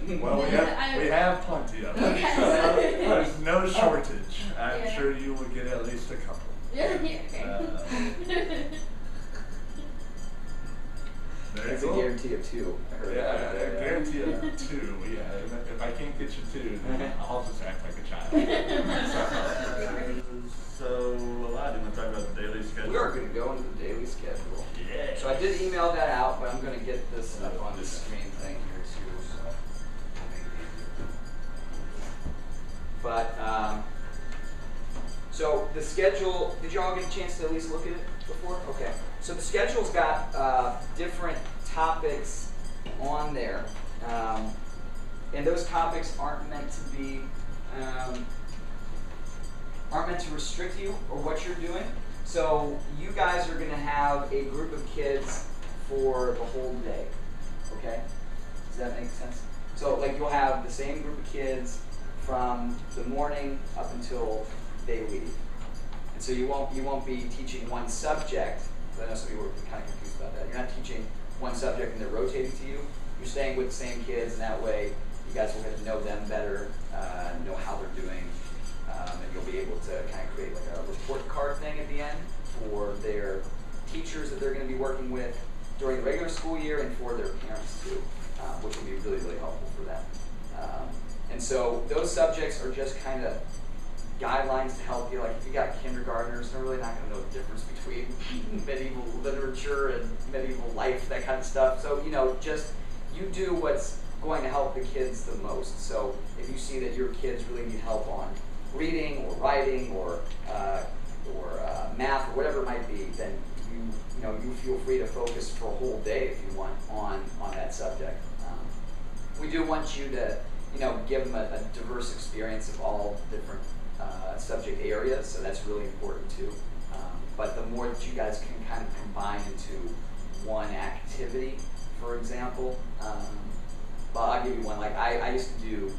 Well, we have plenty of them. Okay. So there's no shortage. I'm Yeah. sure you will get at least a couple. Yeah, okay. There you It's a go. guarantee of 2. I heard Yeah, that. a guarantee of 2. Yeah, if I can't get you 2, then I'll just act like a child. So, Eli, do you want to talk about the daily schedule? We are going to go into the daily schedule. Yeah. So I did email that out, but I'm going to get this up on the screen thing here too. So the schedule, did you all get a chance to at least look at it before? Okay. So the schedule's got different topics on there. And those topics aren't meant to be, aren't meant to restrict you or what you're doing. So you guys are going to have a group of kids for the whole day, okay? Does that make sense? So like you'll have the same group of kids from the morning up until they leave. And so you won't be teaching one subject. I know some people are kind of confused about that. You're not teaching one subject and they're rotating to you. You're staying with the same kids, and that way you guys will get to know them better, know how they're doing, and you'll be able to kind of create like a report card thing at the end for their teachers that they're going to be working with during the regular school year and for their parents too, which will be really, really helpful for them. And so those subjects are just kind of guidelines to help you. Like if you got kindergartners, they're really not going to know the difference between medieval literature and medieval life, that kind of stuff. So, just you do what's going to help the kids the most. So if you see that your kids really need help on reading or writing or math or whatever it might be, then you feel free to focus for a whole day if you want on that subject. We do want you to give them a diverse experience of all different subject areas, so that's really important too. But the more that you guys can kind of combine into one activity, for example, well, I'll give you one. Like I used to do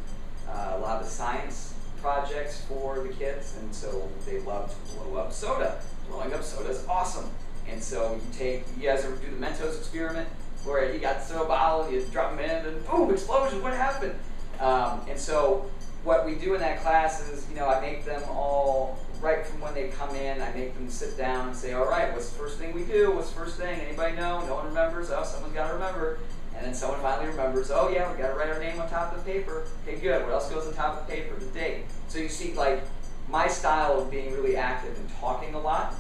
a lot of the science projects for the kids, and so they love to blow up soda. Blowing up soda is awesome. And so you guys ever do the Mentos experiment, where you got the soda bottle, you drop them in, and boom, explosion, what happened? And so what we do in that class is, I make them all, right from when they come in, I make them sit down and say, all right, what's the first thing we do? What's the first thing? Anybody know? No one remembers? Oh, someone's got to remember. And then someone finally remembers, oh yeah, we got to write our name on top of the paper. Okay, good. What else goes on top of the paper? The date. So you see, like, my style of being really active and talking a lot,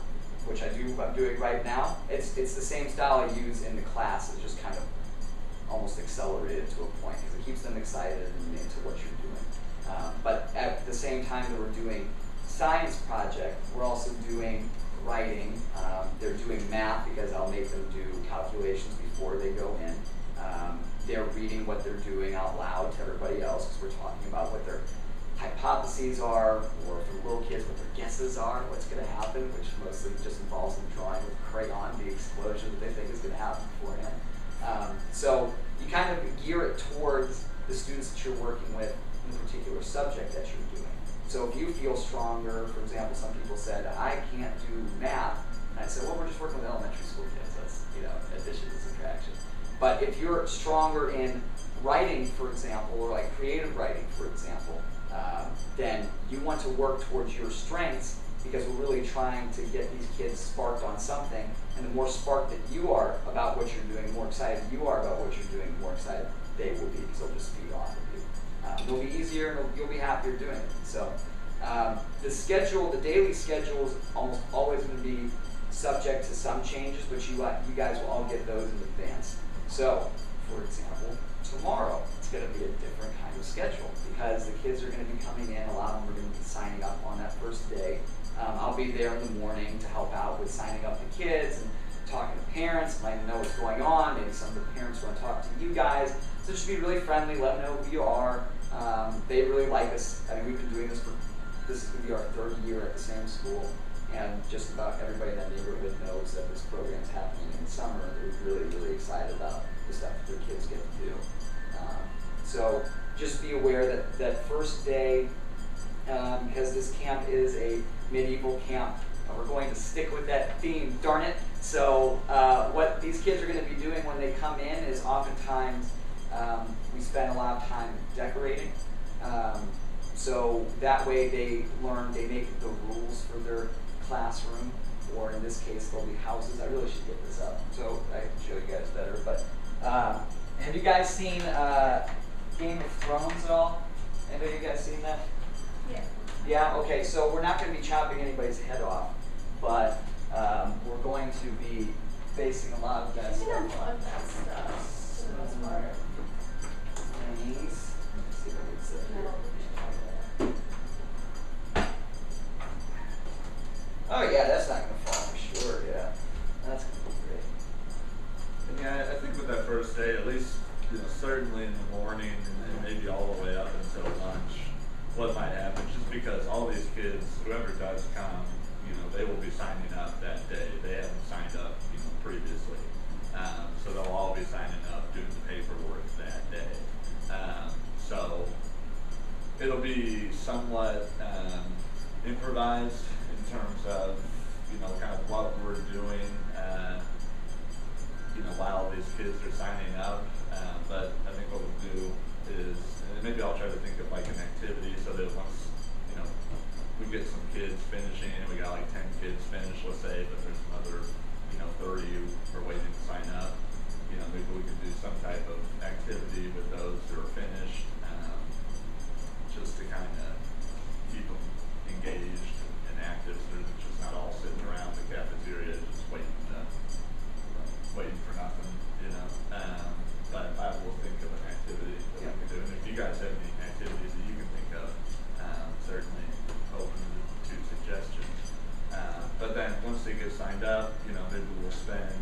which I'm doing right now, it's the same style I use in the class. It's just kind of almost accelerated to a point because it keeps them excited and into what you're doing. But at the same time that we're doing science project, we're also doing writing. They're doing math because I'll make them do calculations before they go in. They're reading what they're doing out loud to everybody else because we're talking about what their hypotheses are, or for little kids what their guesses are, what's going to happen, which mostly just involves them drawing with crayon the explosion that they think is going to happen beforehand. So you kind of gear it towards the students that you're working with in the particular subject that you're doing. So if you feel stronger, for example, some people said, I can't do math, and I said, well, we're just working with elementary school kids. That's, addition and subtraction. But if you're stronger in writing, for example, or like creative writing, for example, then you want to work towards your strengths because we're really trying to get these kids sparked on something. And the more sparked that you are about what you're doing, the more excited you are about what you're doing, the more excited they will be because they'll just feed off of you. It'll be easier and you'll be happier doing it. So the schedule, the daily schedule is almost always going to be subject to some changes, but you guys will all get those in advance. So, for example, tomorrow it's going to be a different kind of schedule because the kids are going to be coming in. A lot of them are going to be signing up on that first day. I'll be there in the morning to help out with signing up the kids and talking to parents, letting them know what's going on. Maybe some of the parents want to talk to you guys. So just be really friendly, let them know who you are. They really like us. I mean, we've been doing this this is going to be our 3rd year at the same school. And just about everybody in that neighborhood knows that this program is happening in the summer. They're really, really excited about the stuff that their kids get to do. So just be aware that that first day, because this camp is a medieval camp, we're going to stick with that theme, darn it. So what these kids are going to be doing when they come in is oftentimes spend a lot of time decorating. So that way they make the rules for their classroom, or in this case, they'll be houses. I really should get this up so I can show you guys better. But have you guys seen Game of Thrones at all? Anybody of you guys seen that? Yeah. Yeah, okay, so we're not going to be chopping anybody's head off, but we're going to be basing a lot of that You can stuff unplug that stuff for the most part. things. Let's see what it says here. Oh yeah, that's not going to fall for sure, yeah. That's going to be great. And yeah, I think with that first day, at least, certainly in the morning and maybe all the way up until lunch, what might happen, just because all these kids, whoever does come, they will be signing up that day. They haven't signed up, previously. So they'll all be signing up, doing the paperwork that day. So it'll be somewhat improvised in terms of, kind of what we're doing, while these kids are signing up. But I think what we'll do is, and maybe I'll try to think of like an activity so that once, we get some kids finishing, we got like 10 kids finished, let's say, but there's another, 30 who are waiting to sign up. Maybe we could do some type of activity with those who are finished, just to kind of keep them engaged and active, so they're just not all sitting around the cafeteria just waiting for nothing, But I will think of an activity that we can do. And if you guys have any activities that you can think of, certainly open to suggestions. But then once they get signed up, maybe we'll spend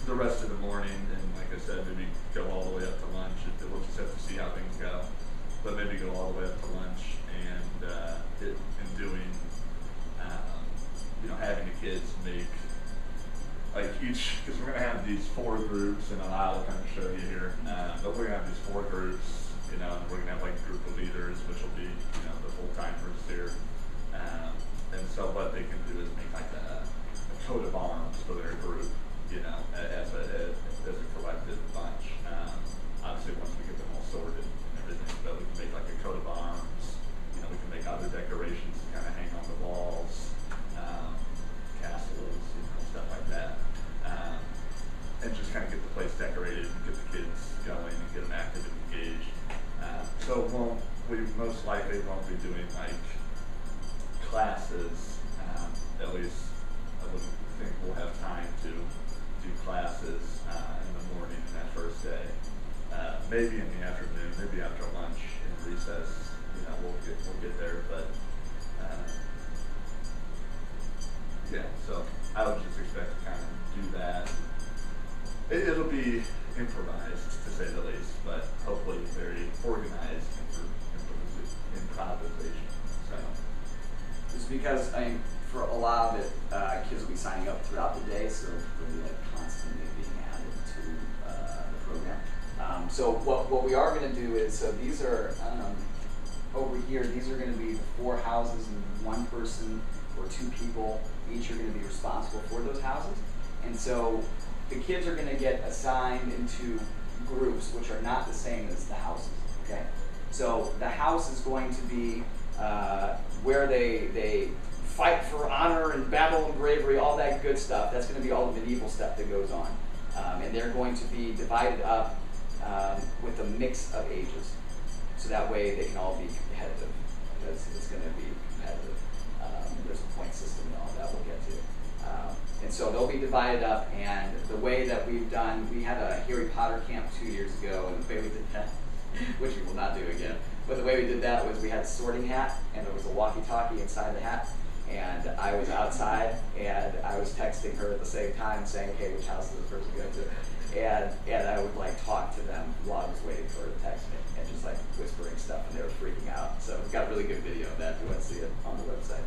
the rest of the morning, and like I said, maybe go all the way up to lunch. We'll just have to see how things go. But maybe go all the way up to lunch and doing, having the kids make like each, because we're going to have these 4 groups, and I'll kind of show you here. But we're going to have these 4 groups, and we're going to have like a group of leaders, which will be, the full-timers here. And so what they can do is make like a coat of arms for their group, as a collective bunch. Obviously, once we get them all sorted and everything, but we can make like a coat of arms. We can make other decorations to kind of hang on the walls, castles, stuff like that. And just kind of get the place decorated and get the kids going and get them active and engaged. So we most likely won't be doing like classes, at least I wouldn't think we'll have time to do classes in the morning in that first day. Maybe in the afternoon, maybe after lunch and recess, we'll get there. But yeah, so I would just expect to kind of do that. It'll be improvised, to say the least, but hopefully very organized improvisation. So Just because, for a lot of it, kids will be signing up throughout the day, so they'll be like constantly being added to the program. So what we are going to do is, so these are, over here, these are going to be 4 houses, and 1 person or 2 people each are going to be responsible for those houses. And so the kids are going to get assigned into groups which are not the same as the houses, okay? So the house is going to be where they fight for honor and battle and bravery, all that good stuff. That's going to be all the medieval stuff that goes on. And they're going to be divided up with a mix of ages. So that way they can all be competitive, because it's going to be competitive. There's a point system and all that we'll get to. And so they'll be divided up, and the way that we've done, we had a Harry Potter camp 2 years ago, and the way we did that, which we will not do again, but the way we did that was we had a sorting hat, and there was a walkie-talkie inside the hat, and I was outside, and I was texting her at the same time saying, okay, which house is this person going to? And I would like talk to them while I was waiting for her to text me, and just like whispering stuff, and they were freaking out. So we've got a really good video of that if you want to see it on the website.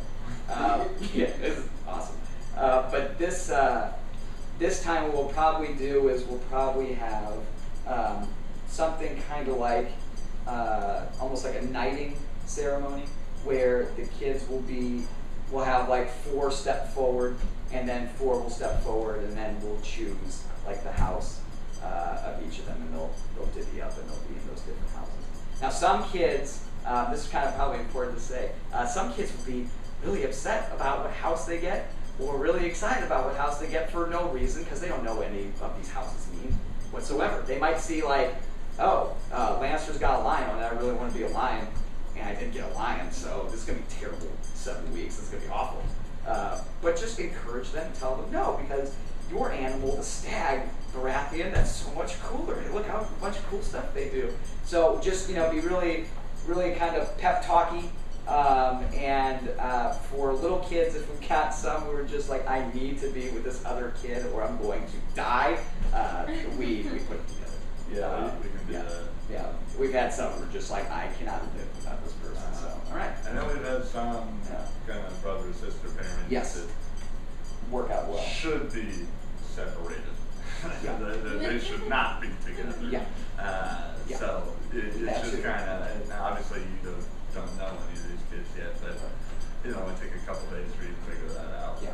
Yeah, it's awesome. But this time what we'll probably do is we'll probably have something kind of like almost like a knighting ceremony, where the kids will have like 4 step forward, and then 4 will step forward, and then we'll choose like the house of each of them, and they'll divvy up and they'll be in those different houses. Now some kids, this is kind of probably important to say, some kids will be really upset about what house they get, or really excited about what house they get for no reason, because they don't know what any of these houses mean whatsoever. They might see like, oh, Lannister's got a lion on it, I really want to be a lion, and I didn't get a lion, so this is going to be terrible 7 weeks, it's going to be awful. But just encourage them, tell them no, because your animal, the stag, Baratheon, that's so much cooler. Hey, look how much cool stuff they do. So just, be really, really kind of pep talky. And for little kids, if we've got some who are just like, I need to be with this other kid or I'm going to die, we put it together. Yeah, we can do yeah, that. yeah. We've had some who are just like, I cannot live without this person. So, all right. I know we've had some kind of brother sister parents Yes. that Work out well. should be separated. Yeah. They should not be together. Yeah. Yeah. So it's just Absolutely. kind of, obviously you don't know any of these kids yet, but it'll only take a couple days for you to figure that out. Yeah.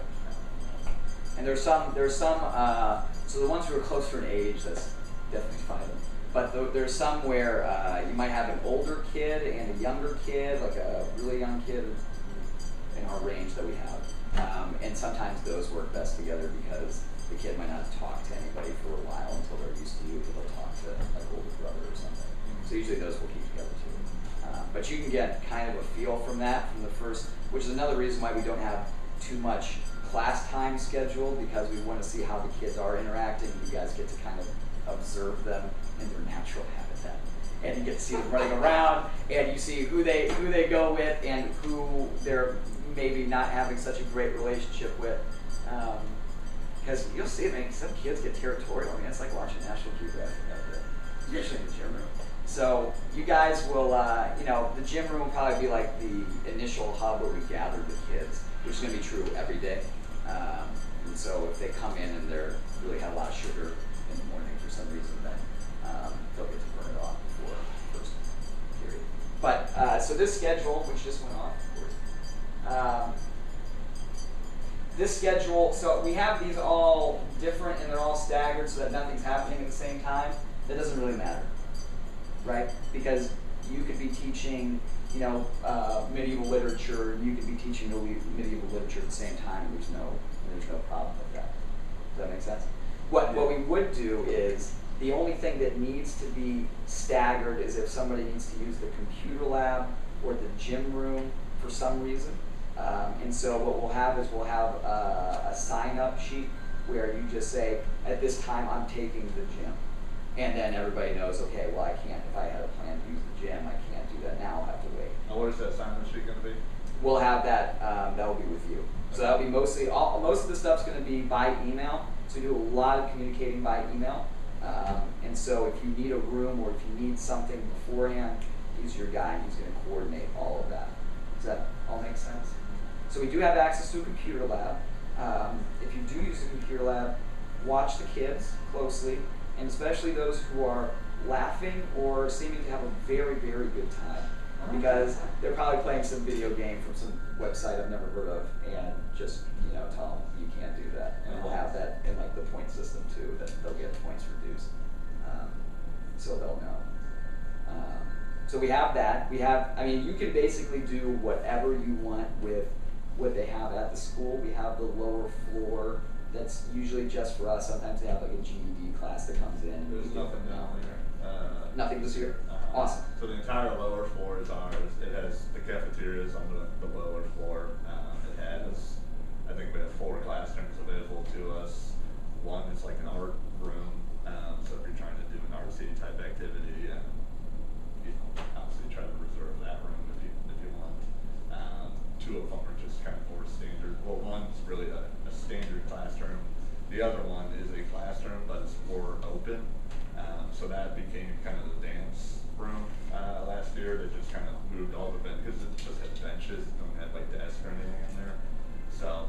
And there's some, so the ones who are closer in age, that's definitely fine. But there's some where you might have an older kid and a younger kid, like a really young kid in our range that we have. And sometimes those work best together because the kid might not talk to anybody for a while until they're used to you, but they'll talk to like older brother or something. So usually those will keep together too. But you can get kind of a feel from that from the first, which is another reason why we don't have too much class time scheduled, because we want to see how the kids are interacting. You guys get to kind of observe them in their natural habitat. And you get to see them running around, and you see who they go with and who they're maybe not having such a great relationship with. Because you'll see, man, some kids get territorial. I mean, it's like watching National Geographic out there, especially in the gym room. So you guys will, the gym room will probably be like the initial hub where we gather the kids, which is going to be true every day. And so if they come in and they're really had a lot of sugar in the morning for some reason, then they'll get to burn it off before the first period. But so this schedule, which just went off, of course. This schedule, so we have these all different and they're all staggered so that nothing's happening at the same time. That doesn't really matter, right? Because you could be teaching, medieval literature. You could be teaching medieval literature at the same time. There's no problem with that. Does that make sense? What we would do is the only thing that needs to be staggered is if somebody needs to use the computer lab or the gym room for some reason. And so what we'll have is a sign-up sheet where you just say, at this time I'm taking the gym. And then everybody knows, okay, well I can't, if I had a plan to use the gym, I can't do that now, I'll have to wait. Now, what is that sign-up sheet going to be? We'll have that, that'll be with you. So that'll be most of the stuff's going to be by email. So we do a lot of communicating by email. And so if you need a room or if you need something beforehand, he's your guy and he's going to coordinate all of that. Does that all make sense? So we do have access to a computer lab. If you do use the computer lab, watch the kids closely, and especially those who are laughing or seeming to have a very, very good time. Because they're probably playing some video game from some website I've never heard of, and just tell them you can't do that. And we'll have that in like the point system too, that they'll get points reduced, so they'll know. So we have that. You can basically do whatever you want with what they have at the school. We have the lower floor that's usually just for us. Sometimes they have like a GED class that comes in. There's nothing down there. Nothing this year? Awesome. So the entire lower floor is ours. It has the cafeterias on the lower floor. It has, I think we have 4 classrooms available to us. One is like an art room. So if you're trying to do an RC type activity, obviously try to reserve that room if you want. 2 of them are just kind of more standard. Well, one's really a standard classroom. The other one is a classroom, but it's more open. So that became kind of the dance room last year. They just kind of moved all the benches, because it just had benches, it don't have like desks or anything in there. So,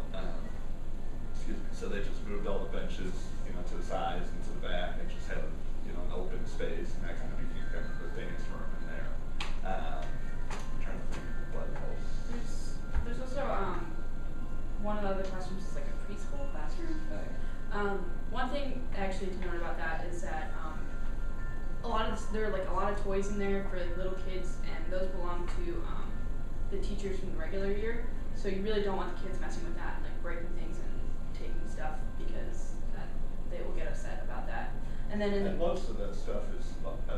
so they just moved all the benches, to the sides and to the back, and just had an open space, and that kind of became kind of the dance room in there. I'm trying to think of what else. There's also one of the other classrooms is like a preschool classroom. Right. one thing actually to note about that is that there are like a lot of toys in there for like little kids, and those belong to the teachers from the regular year. So you really don't want the kids messing with that, like breaking things and taking stuff, because they will get upset about that. And then And most of that stuff is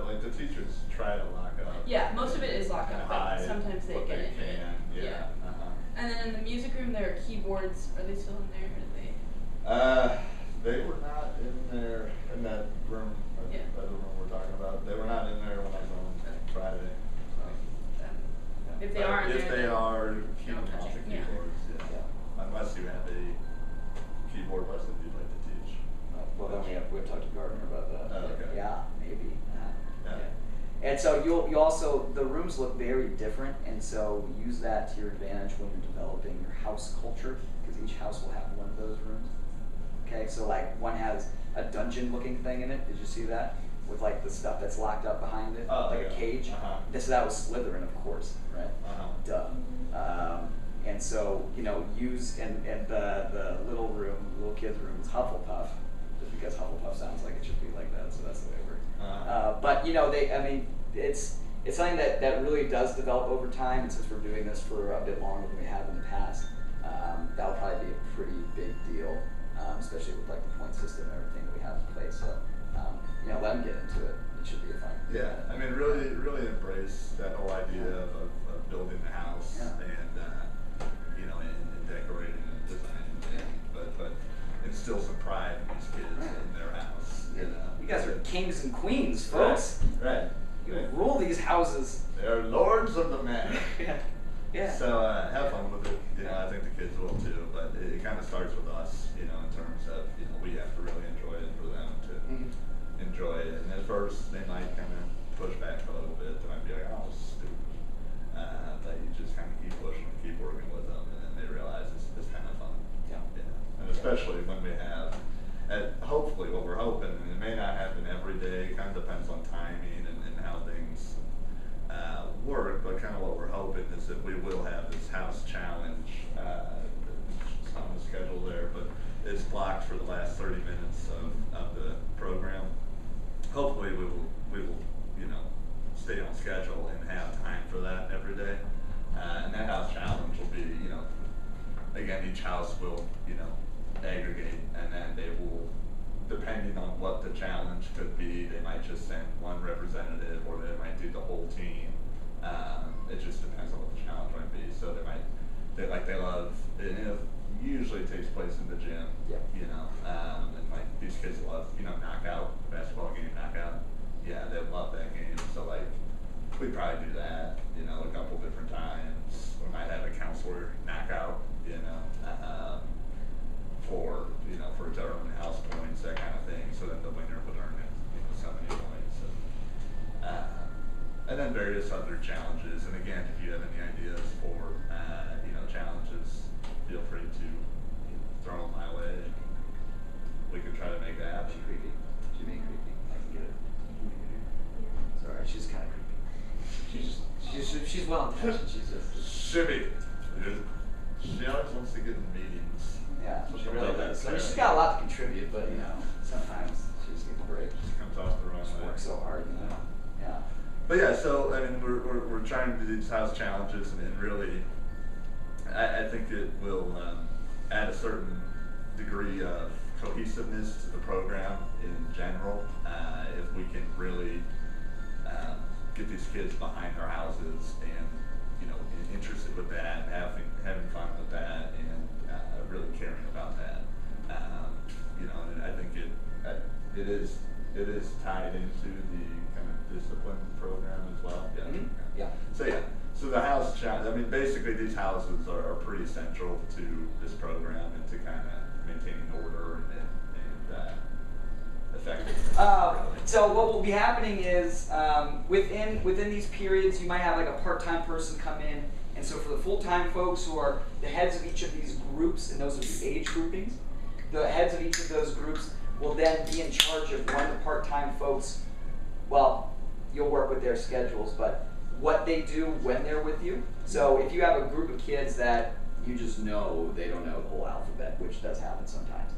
like the teachers try to lock up. yeah, most of it is locked up, but hide sometimes they what get they into it. can. Yeah. And then in the music room, there are keyboards. Are they still in there? Or are they? They were not in there in that room. Yeah. That room we're talking about. They were not in there when I was on Friday. If they are in if there, they then are, keep don't them touch off the it. Yeah. keyboards. Yeah. Unless you have a keyboard lesson you'd like to teach. Well, then we have to talk to Gardner about that. Oh, okay. Yeah, maybe. Yeah. And so you also, the rooms look very different, and so use that to your advantage when you're developing your house culture, because each house will have one of those rooms. Okay, so like one has a dungeon looking thing in it. Did you see that? With like the stuff that's locked up behind it, Oh, like yeah. a cage. Uh-huh. That was Slytherin, of course, right? Uh-huh. Duh. And so, use, and the little kids room is Hufflepuff, just because Hufflepuff sounds like it should be like that, so that's the way it works. But it's something that really does develop over time, and since we're doing this for a bit longer than we have in the past, that'll probably be a pretty big deal, especially with like the point system and everything that we have in place. So, let them get into it. It should be a fun. Yeah, I mean, really embrace that whole idea of building the house and and decorating and designing, but instill some pride in these kids in their house. You guys are kings and queens, folks. Right. You rule these houses. They're lords of the manor. Yeah. So have fun with it. I think the kids will too. But it kind of starts with us, in terms of we have to really enjoy it for them to enjoy it. And at first they might kind of push back a little bit. They might be like, "Oh, it's stupid," but you just kind of keep pushing, keep working with them, and then they realize it's kind of fun. Yeah. And especially when we have, hopefully what we're hoping, and it may not happen every day. It kind of depends on timing and how things work, but kind of what we're hoping is that we will have this house challenge. It's on the schedule there, but it's blocked for the last 30 minutes of the program. Hopefully we will stay on schedule and have time for that every day. And that house challenge will be, again, each house will, aggregate, and then they will, depending on what the challenge could be, they might just send one representative, or they might do the whole team. It just depends on what the challenge might be. So they love, and it usually takes place in the gym. Yeah. And like these kids love, knockout, basketball game knockout. Yeah, they love that game. So like, we probably do that, a couple different times. We might have a counselor knockout, for to earn house points, that kind of thing. So that the winner would earn so many points. And then various other challenges. And again, if you have any ideas for challenges, feel free to throw them my way. We can try to make that happen. She's creepy. She may creepy. I can get it. It's alright. She's kind of creepy. She's well intentioned. She's just. Shibby. She always wants to get in meetings. Yeah, she really does. I mean, Yeah. she's got a lot to contribute, but sometimes she just needs a break. She comes off the wrong She way. works so hard, Yeah. But yeah, so I mean, we're trying to do these house challenges, and really, I think it will add a certain degree of cohesiveness to the program in general. If we can really get these kids behind their houses and interested with that, having fun with that, and really caring about that. And I think it is tied into the kind of discipline program as well. Yeah. Mhm. Yeah. So the house challenge. I mean, basically these houses are pretty central to this program and to kind of maintaining order and effectiveness. So what will be happening is within these periods, you might have like a part-time person come in, and so for the full-time folks who are the heads of each of these groups, and those are the age groupings, the heads of each of those groups will then be in charge of one of the part-time folks. Well, you'll work with their schedules, but what they do when they're with you. So if you have a group of kids that you just know they don't know the whole alphabet, which does happen sometimes,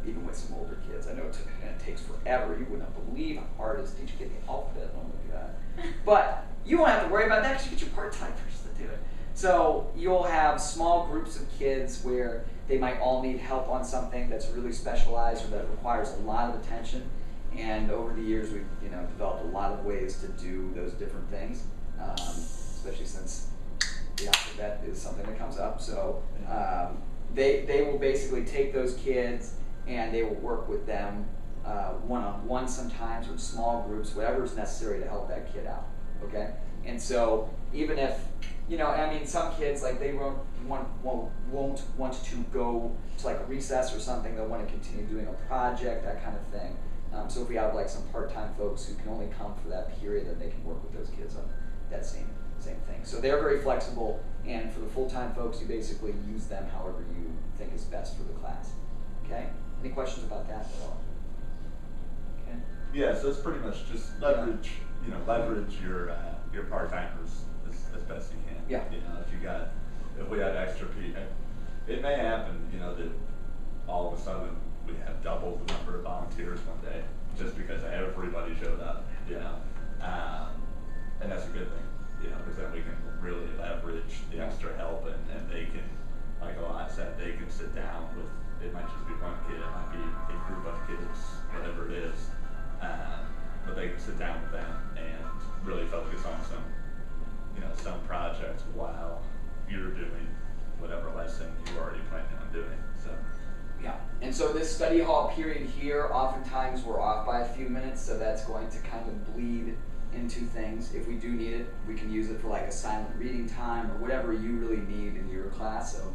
even with some older kids. I know it takes forever. You wouldn't believe how hard it is to teach a kid the alphabet. Oh my God. But you won't have to worry about that because you get your part-timers to do it. So you'll have small groups of kids where they might all need help on something that's really specialized or that requires a lot of attention. And over the years, we've developed a lot of ways to do those different things, especially since the alphabet is something that comes up. So they will basically take those kids and they will work with them one-on-one sometimes, or small groups, whatever is necessary to help that kid out. Okay, and so even if some kids, like, they won't want to go to like a recess or something. They'll want to continue doing a project, that kind of thing. So if we have like some part-time folks who can only come for that period, then they can work with those kids on that same thing. So they're very flexible, and for the full-time folks, you basically use them however you think is best for the class. Okay? Any questions about that at all? Okay. Yeah, so it's pretty much just leverage your part-timers as best you can. Yeah. If we had extra people, it may happen, that all of a sudden we have double the number of volunteers one day just because everybody showed up, and that's a good thing, because then we can really leverage the extra help, and they can, like Alana said, they can sit down with, it might just be one kid, it might be a group of kids, whatever it is, but they can sit down with them and really focus on some projects while you're doing whatever lesson you already planning on doing. So. Yeah, and so this study hall period here, oftentimes we're off by a few minutes, so that's going to kind of bleed into things. If we do need it, we can use it for like a silent reading time or whatever you really need in your class. So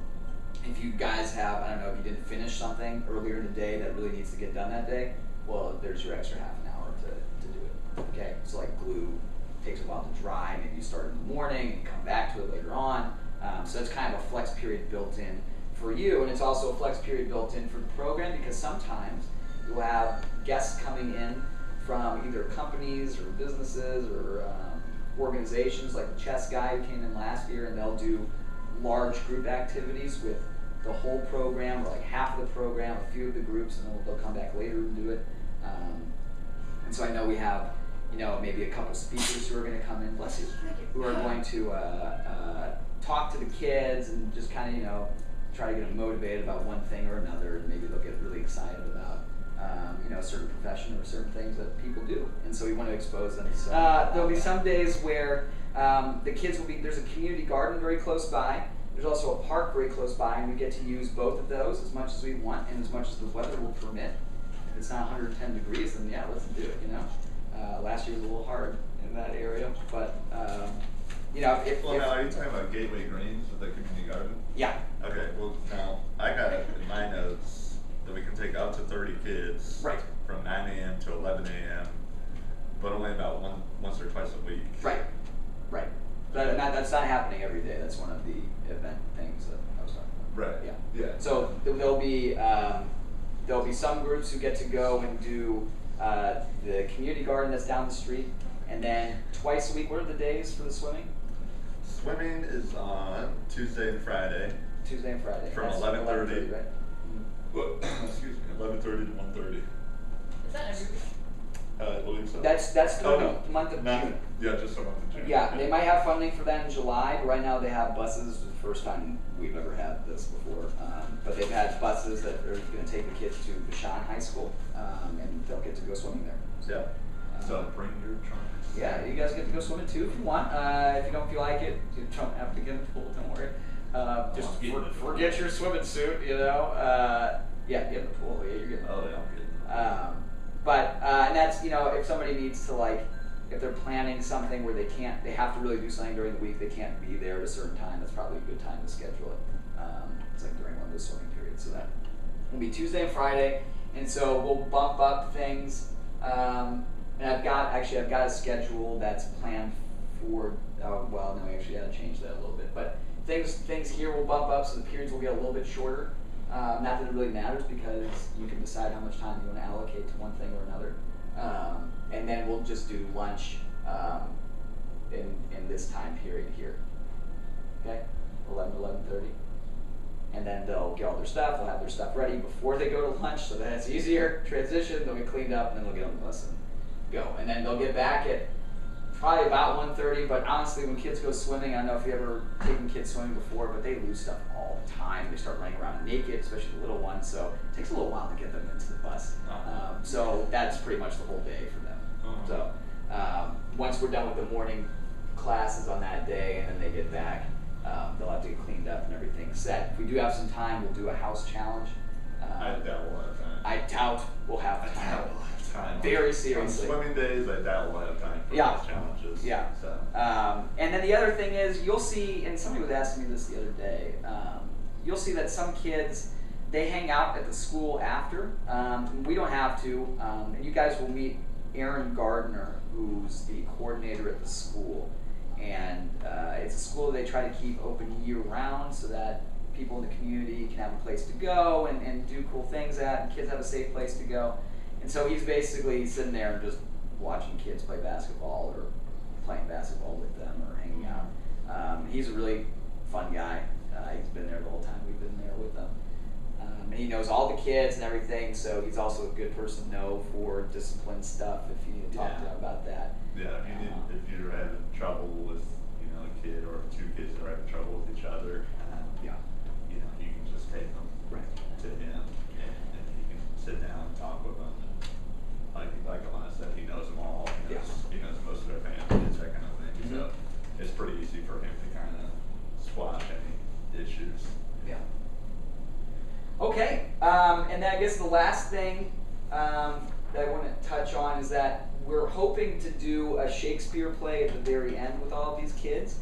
if you guys have, I don't know, if you didn't finish something earlier in the day that really needs to get done that day, well, there's your extra half an hour to do it. Okay, so like glue takes a while to dry. Maybe you start in the morning and come back to it later on. So it's kind of a flex period built in for you, and it's also a flex period built in for the program, because sometimes you'll have guests coming in from either companies or businesses or organizations, like the chess guy who came in last year, and they'll do large group activities with the whole program or like half of the program, a few of the groups, and they'll come back later and do it. And so I know we have maybe a couple speakers who are going to come in, bless you, who are going to talk to the kids and just kind of try to get them motivated about one thing or another, and maybe they'll get really excited about a certain profession or certain things that people do, and so we want to expose them. So there'll be some days where the kids will be, there's a community garden very close by, there's also a park very close by, and we get to use both of those as much as we want and as much as the weather will permit. If it's not 110 degrees, then yeah, let's do it, last year was a little hard in that area, but now, are you talking about Gateway Greens with the community garden? Yeah. Okay, well, now, I got in my notes that we can take up to 30 kids from 9 a.m. to 11 a.m., but only about once or twice a week. Right. That's not happening every day. That's one of the event things that I was talking about. Right. Yeah. So there'll be some groups who get to go and do the community garden that's down the street, and then twice a week. What are the days for the swimming? Swimming is on Tuesday and Friday. Tuesday and Friday. From 11:30, right? Well, excuse me, 11:30 to 1:30. Is that every week? I believe so. That's the month of June. Yeah, just the month of June. Yeah, they might have funding for that in July, but right now they have buses. This is the first time we've ever had this before. But they've had buses that are going to take the kids to Bashan High School, and they'll get to go swimming there. Yeah. So bring your trunks. Yeah, you guys get to go swimming too if you want. If you don't feel like it, you don't have to get in the pool. Don't worry. Just forget your swimming suit. Yeah, get in the pool. Yeah, you're getting. Oh, yeah, I'm good. And that's if somebody needs to if they're planning something where they have to really do something during the week, they can't be there at a certain time. That's probably a good time to schedule it. It's like during one of those swimming periods. So that will be Tuesday and Friday, and so we'll bump up things. And I've got a schedule that's planned for. No, we actually had to change that a little bit. But things here will bump up, so the periods will get a little bit shorter. Not that it really matters, because you can decide how much time you want to allocate to one thing or another. And then we'll just do lunch in this time period here. Okay, 11 to 11:30. and then they'll get all their stuff, they'll have their stuff ready before they go to lunch, so that it's easier, transition, they'll get cleaned up, and then they'll get on the bus and go. And then they'll get back at probably about 1:30, but honestly, when kids go swimming, I don't know if you've ever taken kids swimming before, but they lose stuff all the time. They start running around naked, especially the little ones, so it takes a little while to get them into the bus. So that's pretty much the whole day for them. So once we're done with the morning classes on that day, and then they get back, they'll have to get cleaned up and everything set. If we do have some time, we'll do a house challenge. I doubt we'll have time. I doubt we'll have time. I doubt we'll have time. Very seriously. On swimming days, I doubt we'll have time for those challenges. Yeah. So. And then the other thing is, you'll see, and somebody was asking me this the other day, you'll see that some kids, they hang out at the school after. We don't have to. And you guys will meet Aaron Gardner, who's the coordinator at the school. And it's a school they try to keep open year-round so that people in the community can have a place to go and do cool things at, and kids have a safe place to go. And so he's basically sitting there and just watching kids play basketball or playing basketball with them or hanging out. He's a really fun guy. He's been there the whole time we've been there with them. And he knows all the kids and everything, so he's also a good person to know for discipline stuff if you need to talk to him about that. Yeah, if you're having trouble with, a kid or two kids that are having trouble with each other, you can just take them to him and he can sit down and talk with them. And like Alana said, he knows them all. He knows most of their families, that kind of thing. So it's pretty easy for him to kind of squash any issues. Yeah. Okay, and then I guess the last thing that I want to touch on is that we're hoping to do a Shakespeare play at the very end with all of these kids.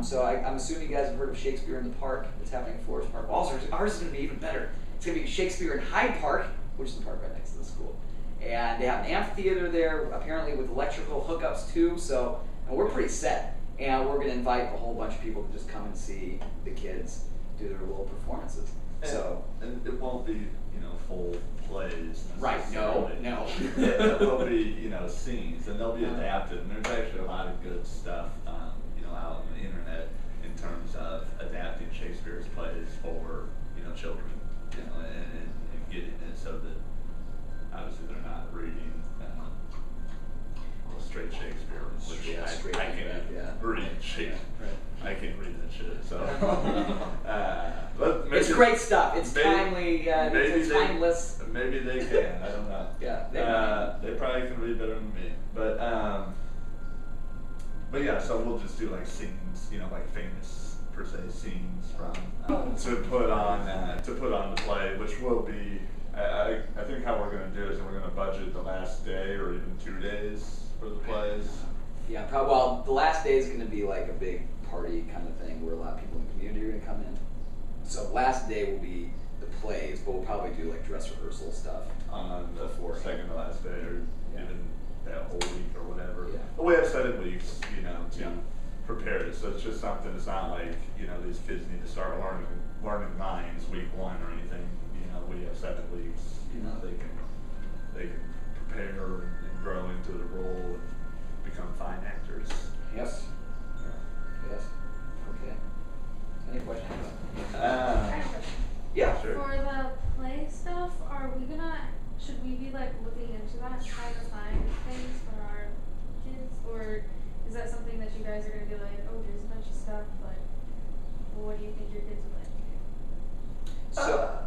So I'm assuming you guys have heard of Shakespeare in the Park. It's happening in Forest Park. Also, ours is going to be even better. It's going to be Shakespeare in Hyde Park, which is the park right next to the school. And they have an amphitheater there, apparently with electrical hookups too. So we're pretty set. And we're going to invite a whole bunch of people to just come and see the kids do their little performances. And it won't be, full plays. Right, no. There'll be, scenes, and they'll be adapted. And there's actually a lot of good stuff, out on the internet in terms of adapting Shakespeare's plays for, children, and getting it so that obviously they're not reading straight Shakespeare, which I can't read Shakespeare. I can't read that shit. So, but maybe, it's great stuff. It's timely. It's timeless. Maybe they can. I don't know. Yeah, they probably can read better than me. But yeah. So we'll just do like scenes, like famous per se scenes from to put on the play, which will be. I think how we're going to do is we're going to budget the last day or even 2 days for the plays. Yeah, probably. Well, the last day is going to be like a big party kind of thing where a lot of people in the community are going to come in. So last day will be the plays, but we'll probably do like dress rehearsal stuff on the second to last day, or even that whole week or whatever. Yeah. But we have 7 weeks, to prepare it. So it's just something. It's not like these kids need to start learning lines week 1 or anything. We have 7 weeks. They can prepare and grow into the role and become fine actors. Yes. Yeah. Yes. Okay. Any questions? I have a question. Yeah. Sure. For the play stuff, should we be like looking into that, trying to find things for our kids, or is that something that you guys are going to be like, oh, there's a bunch of stuff, but what do you think your kids would like? So,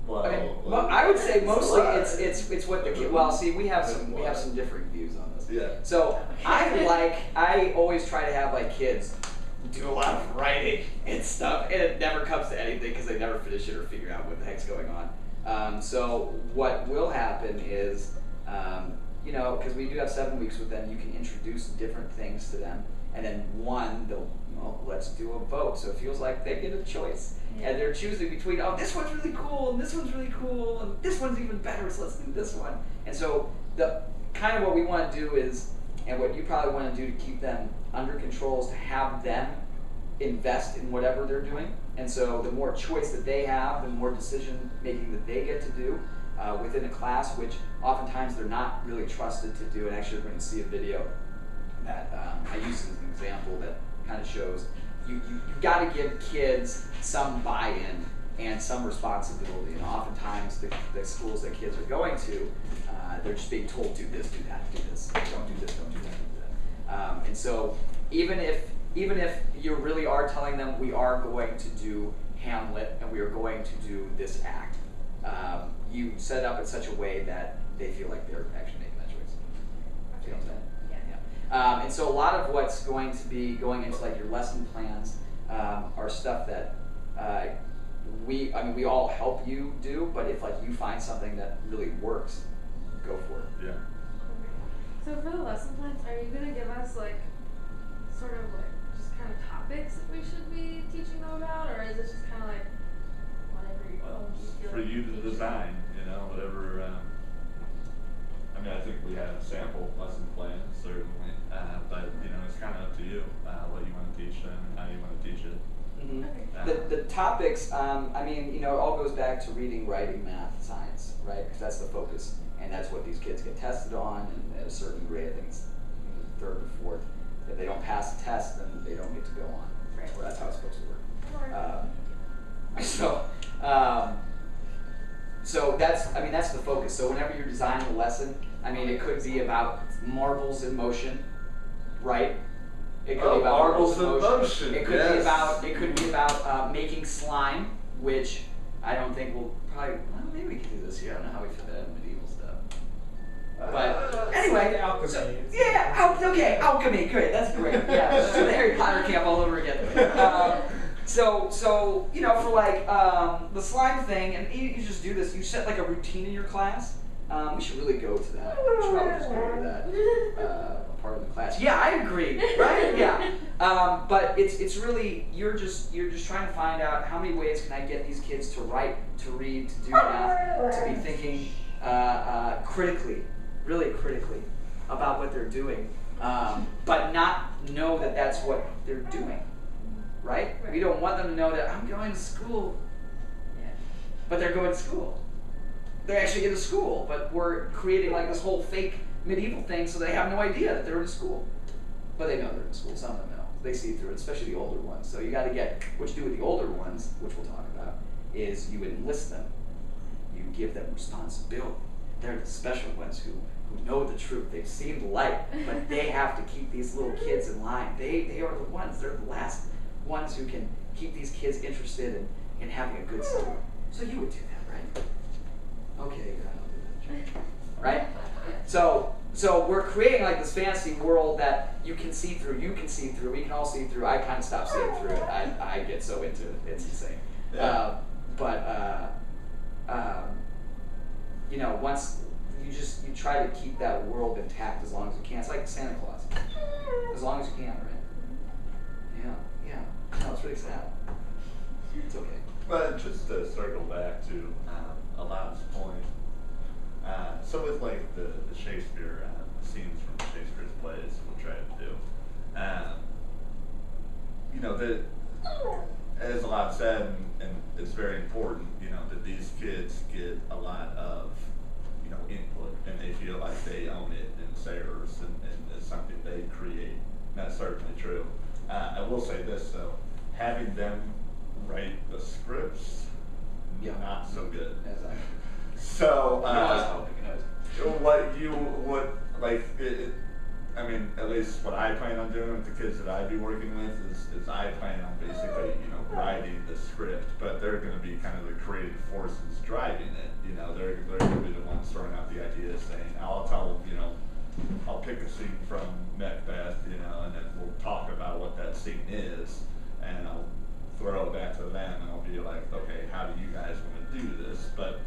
I would say mostly it's what the kid. Well, see, we have some differing views on this. Yeah. So I always try to have like kids do a lot of writing and stuff, and it never comes to anything because they never finish it or figure out what the heck's going on. So what will happen is, because we do have 7 weeks with them, you can introduce different things to them, and then they'll let's do a vote. So it feels like they get a choice. Yeah. And they're choosing between, this one's really cool, and this one's really cool, and this one's even better, so let's do this one. And so the kind of what we want to do is, and what you probably want to do to keep them under control is to have them invest in whatever they're doing. And so the more choice that they have, the more decision making that they get to do within a class, which oftentimes they're not really trusted to do. And actually we're going to see a video that I use as an example that kind of shows you've got to give kids some buy-in and some responsibility. And oftentimes the schools that kids are going to, they're just being told, do this, do that, do this, don't do this, don't do that, do that. And so even if you really are telling them we are going to do Hamlet and we are going to do this act, you set it up in such a way that they feel like they're actually making that choice. Do you know what I'm saying? Yeah. And so a lot of what's going to be going into like your lesson plans are stuff that we all help you do, but if like you find something that really works, go for it. Yeah. So for the lesson plans, are you gonna give us like sort of like just kind of topics that we should be teaching them about, or is it just kind of like whatever you feel For like you to teaching design, whatever. I mean, I think we have sample lesson plans certainly, but it's kind of up to you what you want to teach them and how you want to teach it. Mm-hmm. Okay. The topics, it all goes back to reading, writing, math, science, right? Because that's the focus, and that's what these kids get tested on, and at a certain grade, I think it's third or fourth. If they don't pass the test, then they don't get to go on. Right? Well, that's how it's supposed to work. So that's the focus. So whenever you're designing a lesson, it could be about marbles in motion, right? It could be about marbles in motion. It could be about making slime, which I don't think we'll probably. Well, maybe we can do this here. I don't know how we fit that in medieval stuff. But anyway, alchemy. Okay, alchemy. Great, that's great. Yeah, let's do the Harry Potter camp all over again. So for like the slime thing, and you just do this. You set like a routine in your class. We should really go to that. We should probably just go to that part of the class. Yeah, I agree. Right? Yeah. But it's really you're just trying to find out how many ways can I get these kids to write, to read, to do math, to be thinking critically, really critically about what they're doing, but not know that that's what they're doing. Right? We don't want them to know that I'm going to school, but they're going to school. They're actually in a school, but we're creating like this whole fake medieval thing so they have no idea that they're in school. But they know they're in school. Some of them know. They see through it, especially the older ones. So you got to get, what you do with the older ones, which we'll talk about, is you enlist them. You give them responsibility. They're the special ones who know the truth. They've seen the light, but they have to keep these little kids in line. They are the ones. They're the last ones who can keep these kids interested in having a good summer. So you would do that, right? Okay, I'll do that. Right? So we're creating like this fantasy world that you can see through, we can all see through. I kind of stopped seeing through it. I get so into it, it's insane. Yeah. Once you try to keep that world intact as long as you can. It's like Santa Claus. As long as you can, right? Yeah. No, it's really sad. It's okay. But just to circle back to Alon's point, so with like the Shakespeare scenes from Shakespeare's plays, we'll try to do. As Alon said, and it's very important, that these kids get a lot of input, and they feel like they own it and it's theirs, and it's something they create. And that's certainly true. I will say this though, having them write the scripts, not so good. Exactly. So, at least what I plan on doing with the kids that I'd be working with is I plan on basically, writing the script, but they're going to be kind of the creative forces driving it. They're going to be the ones throwing out the ideas, saying, I'll tell them, I'll pick a scene from Macbeth, and then we'll talk about what that scene is, and I'll throw it back to them, and I'll be like, okay, how do you guys want to do this? But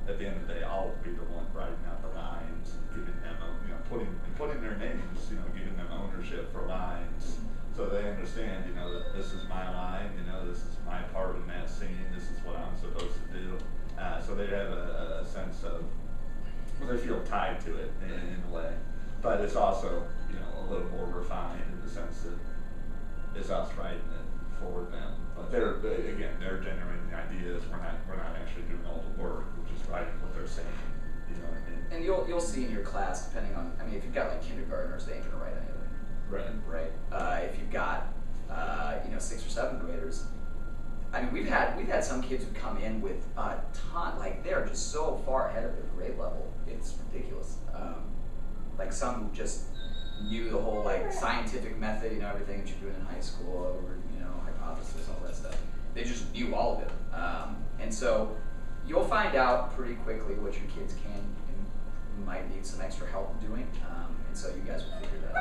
at the end of the day, I'll be the one writing out the lines, giving them, putting their names, giving them ownership for lines, so they understand, that this is my line, this is my part in that scene, this is what I'm supposed to do. So they have a sense of, they feel tied to it in a way. But it's also, a little more refined in the sense that it's us writing it for them. But they're generating the ideas. We're not actually doing all the work. We're just writing what they're saying. You know what I mean? And you'll see in your class, depending on, if you've got like kindergartners, they ain't gonna write anything. Right. Right. If you've got 6th or 7th graders. I mean, we've had some kids who come in with a ton, like they're just so far ahead of their grade level. It's ridiculous. Like some who just knew the whole like scientific method, everything that you're doing in high school, over, hypothesis, all that stuff. They just knew all of it. And so you'll find out pretty quickly what your kids can and might need some extra help doing. And so you guys will figure that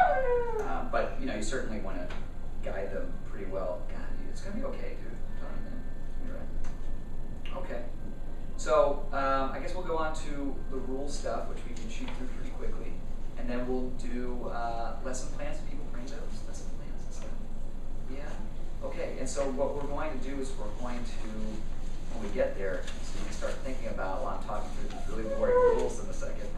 out. But you certainly want to guide them pretty well. God, dude, it's gonna be okay, dude. You're right. Okay. So I guess we'll go on to the rules stuff, which we can shoot through pretty quickly, and then we'll do lesson plans. If people bring those lesson plans and stuff. Yeah. Okay. And so what we're going to do is we're going to, when we get there, so you can start thinking about while I'm talking through these really boring rules in a second.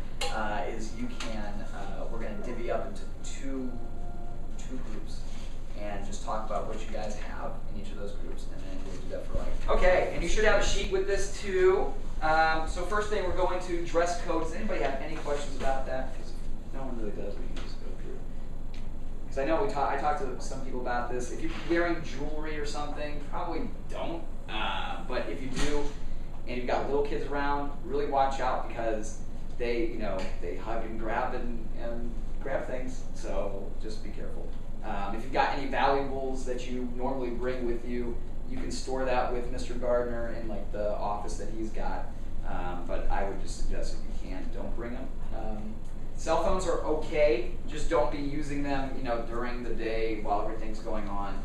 Is you can we're going to divvy up into two groups and just talk about what you guys have in each of those groups, and then we'll do that for like. Okay, and you should have a sheet with this too. So first thing, we're going to dress codes. Does anybody have any questions about that? Because no one really does, we can just go through. Because I know I talked to some people about this. If you're wearing jewelry or something, probably don't. But if you do, and you've got little kids around, really watch out because they hug and grab and grab things. So just be careful. If you've got any valuables that you normally bring with you, you can store that with Mr. Gardner in like the office that he's got. But I would just suggest if you can, don't bring them. Cell phones are okay, just don't be using them, during the day while everything's going on.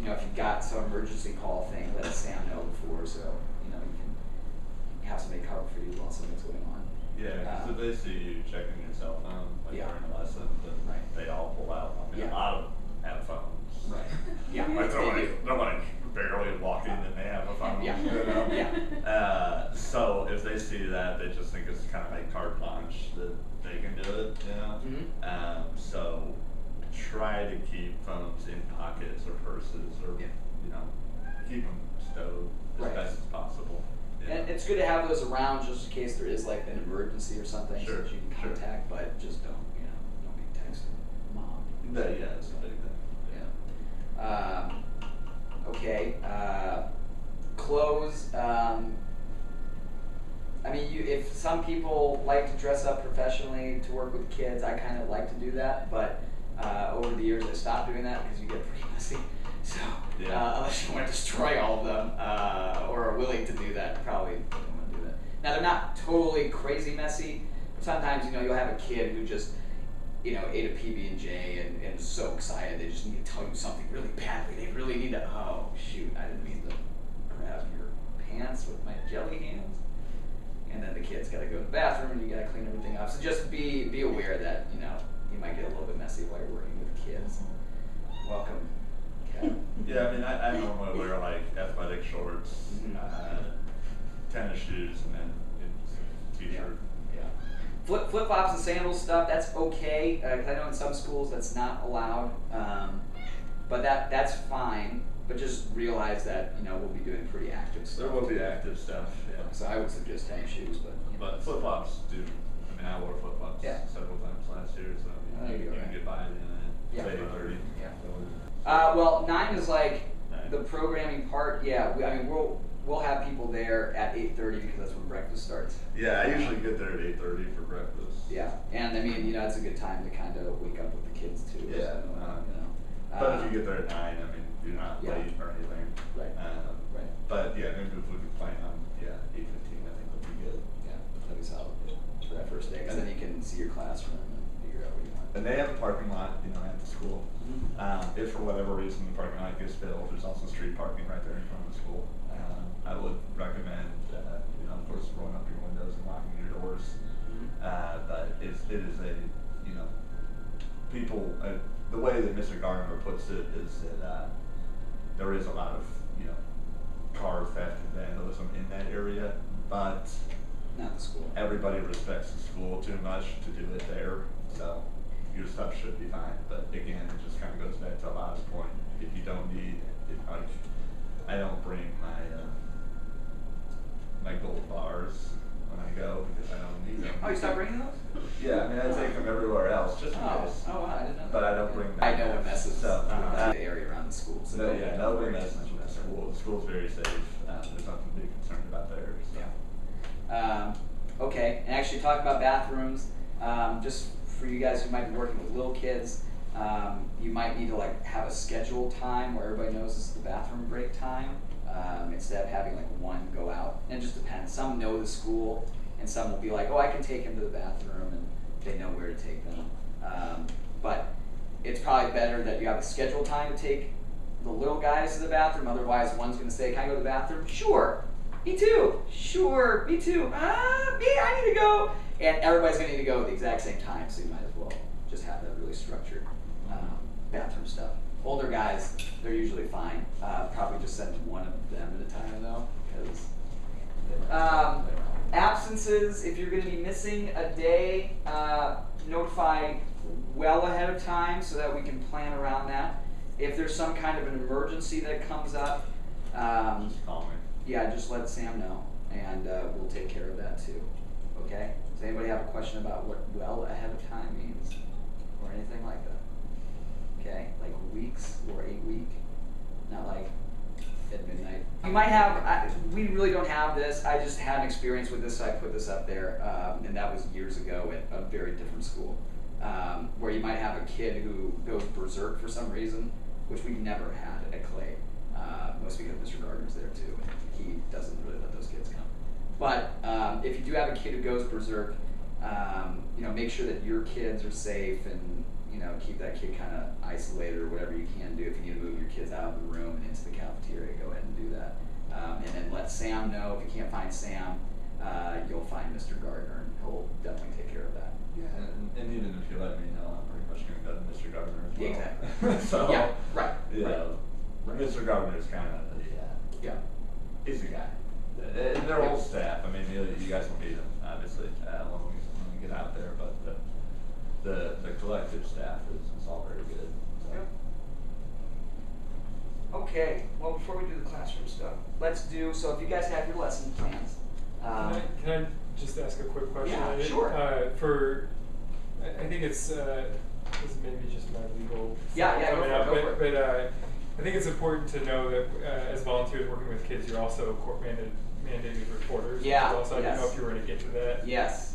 If you've got some emergency call thing, let Sam know before, so you can have somebody cover for you while something's going on. Yeah, because if they see you checking your cell phone during a lesson, then they all pull out. I mean, a lot of them have phones. Right. Yeah. Like they're like barely walking and they have a phone. Yeah. So if they see that, they just think it's kind of like carte blanche that they can do it. Mm-hmm. So try to keep phones in pockets or purses or keep them stowed as best as possible. Yeah. And it's good to have those around just in case there is like an emergency or something so that you can contact, but just don't be texting mom. Yeah, it's a big thing. Yeah. Okay. Clothes. If some people like to dress up professionally to work with kids, I kind of like to do that, but over the years I stopped doing that because you get pretty messy. So unless you want to destroy all of them or are willing to do that, probably don't want to do that. Now they're not totally crazy messy, but sometimes you'll have a kid who just ate a PB&J and is so excited they just need to tell you something really badly. They really need to. Oh shoot! I didn't mean to grab your pants with my jelly hands. And then the kid's got to go to the bathroom and you got to clean everything up. So just be aware that you might get a little bit messy while you're working with kids. Welcome. Yeah, I normally wear like athletic shorts, tennis shoes, and then a t-shirt. Yeah. Flip-flops and sandals stuff, that's okay. Because I know in some schools that's not allowed. But that's fine. But just realize that we'll be doing pretty active stuff. There will be active stuff. Yeah. So I would suggest tennis shoes, but flip-flops do. I wore flip-flops several times last year, so you can get by it in 30. Yeah. Well, 9 is like the programming part. Yeah, we'll have people there at 8:30 because that's when breakfast starts. Yeah, I usually get there at 8:30 for breakfast. Yeah, and it's a good time to kind of wake up with the kids too. Yeah. But if you get there at 9, you're not late or anything. Right. Right. But maybe if we could plan on 8:15, I think would be good. Yeah, that'd be solid for that first day, because then you can see your classroom and figure out what you want. And they have a parking lot, at the school. Mm-hmm. If for whatever reason the parking lot gets filled, there's also street parking right there in front of the school. I would recommend, of course, rolling up your windows and locking your doors. But it is a, people. The way that Mr. Gardner puts it is that there is a lot of, car theft and vandalism in that area, but not the school. Everybody respects the school too much to do it there, so your stuff should be fine. But again, it just kind of goes back to a last point. If you don't need, I don't bring my gold bars when I go because I don't need them. Oh, you stopped bringing those? Yeah, I take them everywhere else just in case. Oh, wow, I didn't know that. But I don't bring them. I know what messes up the area around the school. So school's very safe. There's nothing to be concerned about there. So. Yeah. Okay, and actually talk about bathrooms, just for you guys who might be working with little kids, you might need to like have a scheduled time where everybody knows this is the bathroom break time, instead of having like one go out. And it just depends. Some know the school, and some will be like, oh, I can take him to the bathroom, and they know where to take them. But it's probably better that you have a scheduled time to take the little guys to the bathroom. Otherwise, one's going to say, can I go to the bathroom? Sure. Me too. Sure. Me too. I need to go. And everybody's going to need to go at the exact same time, so you might as well just have that really structured bathroom stuff. Older guys, they're usually fine. Probably just send one of them at a time, though, because absences, if you're going to be missing a day, notify well ahead of time so that we can plan around that. If there's some kind of an emergency that comes up, Just call me. yeah, just let Sam know, and we'll take care of that too. Okay? Does anybody have a question about what well ahead of time means, or anything like that? Okay, like weeks or 8 week, not like at midnight. You might have. We really don't have this. I just had an experience with this, so I put this up there, and that was years ago at a very different school, where you might have a kid who goes berserk for some reason, which we never had at Clay. Mostly because Mr. Gardner's there too, and he doesn't really let those kids come. But if you do have a kid who goes berserk, make sure that your kids are safe, and keep that kid kind of isolated or whatever you can do. If you need to move your kids out of the room and into the cafeteria, go ahead and do that. And then let Sam know. If you can't find Sam, you'll find Mr. Gardner, and he'll definitely take care of that. Yeah, and even if you let me know, I'm pretty much going to go to Mr. Gardner as well. Exactly. So, Yeah, right. Yeah, Right. Mr. Gardner is kind of Yeah. he's the guy. And their whole staff. I mean, you guys will meet them obviously when we get out there, but the collective staff is all very good. So. Yeah. Okay. Well, before we do the classroom stuff, let's do. So, if you guys have your lesson plans, Can I just ask a quick question? Yeah, sure. I think it's this is maybe just my legal Yeah, side coming up, go for it. but I think it's important to know that as volunteers working with kids, you're also mandated reporters. Yeah, as well. So I didn't know yes. if you were going to get to that. Yes.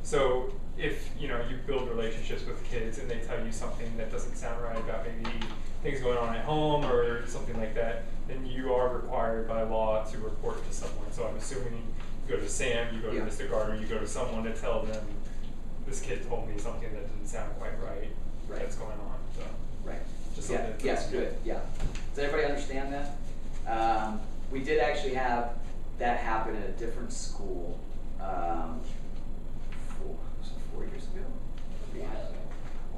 So if you build relationships with kids and they tell you something that doesn't sound right about maybe things going on at home or something like that, then you are required by law to report to someone. So I'm assuming you go to Sam, you go to Mr. Gardner, you go to someone to tell them this kid told me something that didn't sound quite right. That's going on. So Right. just Yeah. something to Yes. Good. Yeah. Does everybody understand that? We did actually have that happen at a different school. Was it 4 years ago? Yeah.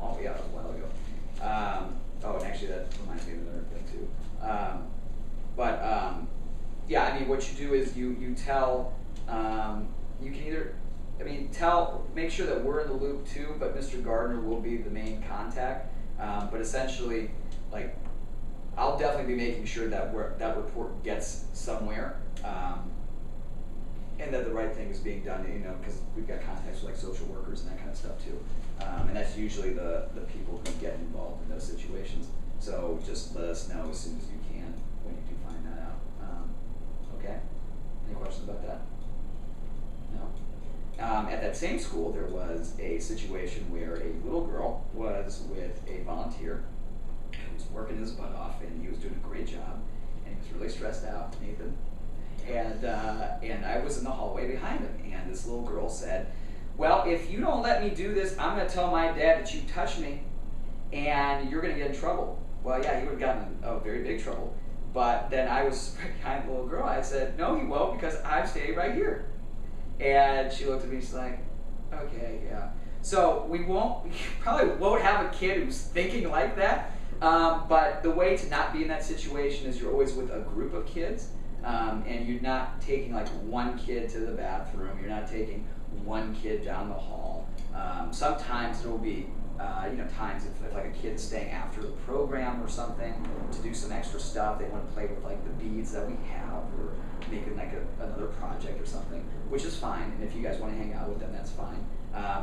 Oh yeah, a while ago. And actually that reminds me of another thing too. Yeah, I mean, what you do is you tell. You can either. Make sure that we're in the loop too, but Mr. Gardner will be the main contact. But essentially, like, I'll definitely be making sure that that report gets somewhere, and that the right thing is being done, because we've got contacts with like social workers and that kind of stuff too. And that's usually the people who get involved in those situations. So just let us know as soon as you can when you do find that out. Okay? Any questions about that? No? At that same school, there was a situation where a little girl was with a volunteer who was working his butt off, and he was doing a great job, and he was really stressed out, Nathan. And I was in the hallway behind him, and this little girl said, well, if you don't let me do this, I'm going to tell my dad that you touched me, and you're going to get in trouble. Well, yeah, he would have gotten in a very big trouble. But then I was right behind the little girl. I said, no, he won't, because I'm standing right here. And she looked at me, she's like, okay, yeah. So we probably won't have a kid who's thinking like that. But the way to not be in that situation is you're always with a group of kids. And you're not taking like one kid to the bathroom. You're not taking one kid down the hall. Sometimes there will be, times if like a kid's staying after the program or something to do some extra stuff. They want to play with like the beads that we have, or making like another project or something, which is fine. And if you guys want to hang out with them, that's fine.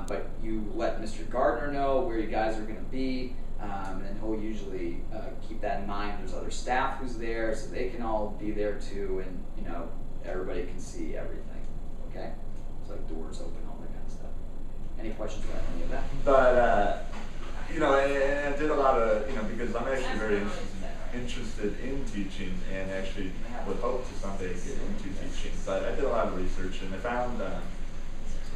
But you let Mr. Gardner know where you guys are going to be. and he'll usually keep that in mind. There's other staff who's there, so they can all be there too, and everybody can see everything. Okay, it's like doors open, all that kind of stuff. Any questions about any of that? But and I did a lot of because I'm actually very interested in teaching and actually would hope to someday get into teaching. But I did a lot of research and I found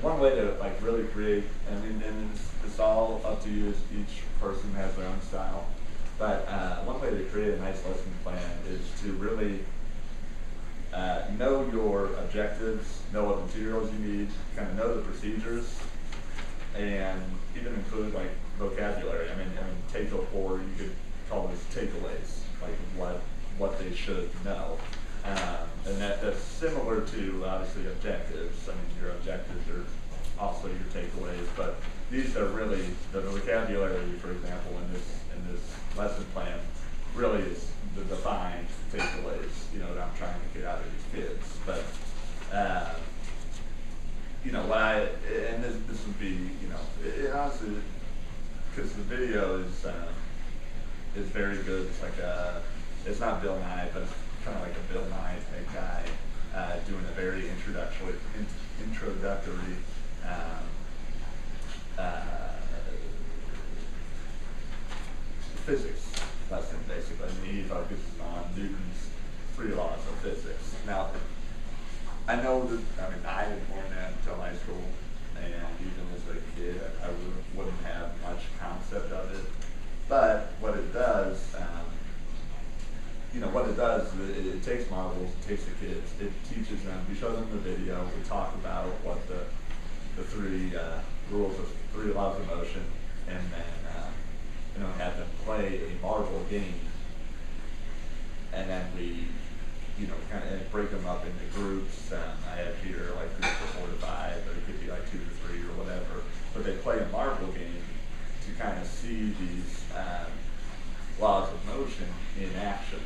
one way to really create. And it's all up to you. As each person has their own style. But one way to create a nice lesson plan is to really know your objectives, know what materials you need, kind of know the procedures, and even include like vocabulary. I mean, take or you could call this takeaways, like what they should know, and that's similar to obviously objectives. I mean, your objectives are also your takeaways, but these are really the vocabulary. For example, in this lesson plan, really is the defined takeaways. That I'm trying to get out of these kids, but. And this would be, it honestly, because the video is very good. It's like it's not Bill Nye, but it's kind of like a Bill Nye type guy doing a very introductory physics lesson, basically. I mean, he focuses on Newton's 3 laws of physics. Now, I know that, I didn't learn that until high school, and even as a kid, I wouldn't have much concept of it. But what it does, it takes marbles, it takes the kids, it teaches them, we show them the video, we talk about what the 3 rules of 3 laws of motion, and then, have them play a marble game, and then we kind of break them up into groups. I have here like groups of 4 to 5, but it could be like 2 to 3 or whatever. But they play a marble game to kind of see these laws of motion in action,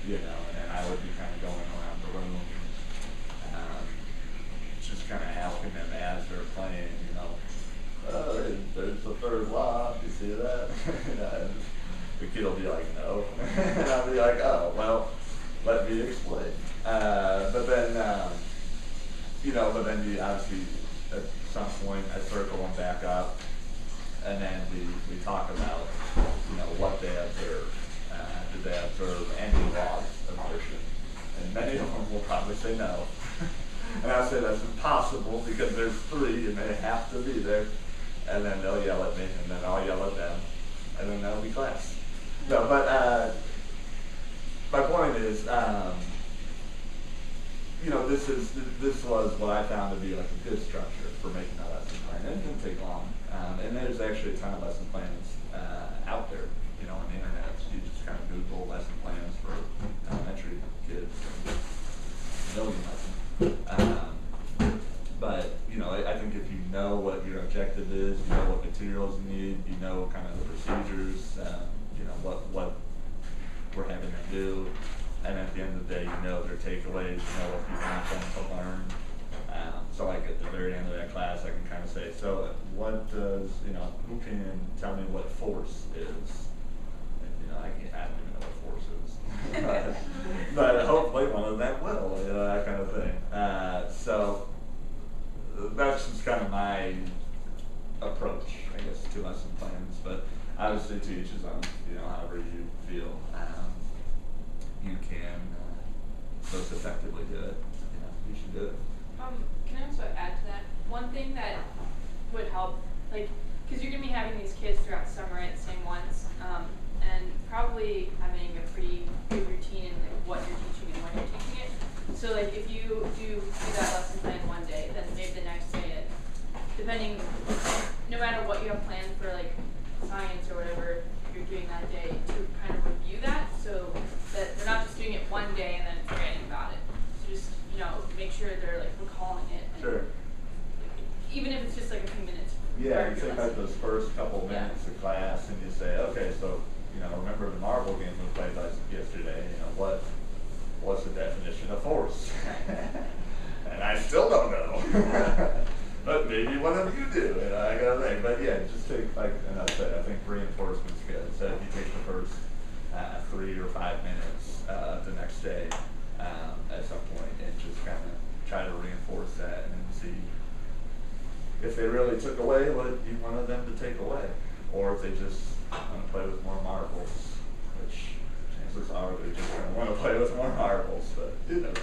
and then I would be kind of going around the room, just kind of asking them as they're playing, there's the 3rd law. Do you see that? The kid will be like, no, and I'll be like, oh well. Let me explain. But then you obviously at some point I circle them back up, and then we talk about what they observe. Did they observe any laws of motion? And many of them will probably say no. And I'll say that's impossible because there's 3 and they have to be there. And then they'll yell at me, and then I'll yell at them, and then that'll be class. No, but. My point is, this was what I found to be like a good structure for making a lesson plan. It didn't take long, and there's actually a ton of lesson plans out there, on the internet. You just kind of Google lesson plans for elementary kids, million lessons. But I think if you know what your objective is, you know what materials you need, you know kind of the procedures, what we're having them do, and at the end of the day, their takeaways, what you want them to learn. So like at the very end of that class, I can kind of say, so what does, who can tell me what force is? And, I don't even know what force is. but hopefully one of them will, that kind of thing. So that's just kind of my approach, I guess, to lesson plans. But obviously to each his own, however you feel you can most effectively do it. You should do it. Can I also add to that? One thing that would help, because you're going to be having these kids throughout the summer at the same ones, and probably having a pretty good routine in what you're teaching and when you're teaching it. So if you do that lesson plan one day, then maybe the next day, depending, no matter what you have planned for science or whatever you're doing that day, to kind of review that so that they're not just doing it one day and then forgetting about it. So just, make sure they're recalling it. And, sure. Even if it's just a few minutes. Yeah, you take those first couple minutes of class and you say, okay, so, remember the marble game we played yesterday, what's the definition of force? And I still don't know. But maybe one of you do, I gotta think. But yeah, just take, and I said, I think reinforcement's good. 3 or 5 minutes the next day at some point, and just kind of try to reinforce that and see if they really took away what you wanted them to take away, or if they just want to play with more marbles, which chances are they just going to want to play with more marbles, but who knows.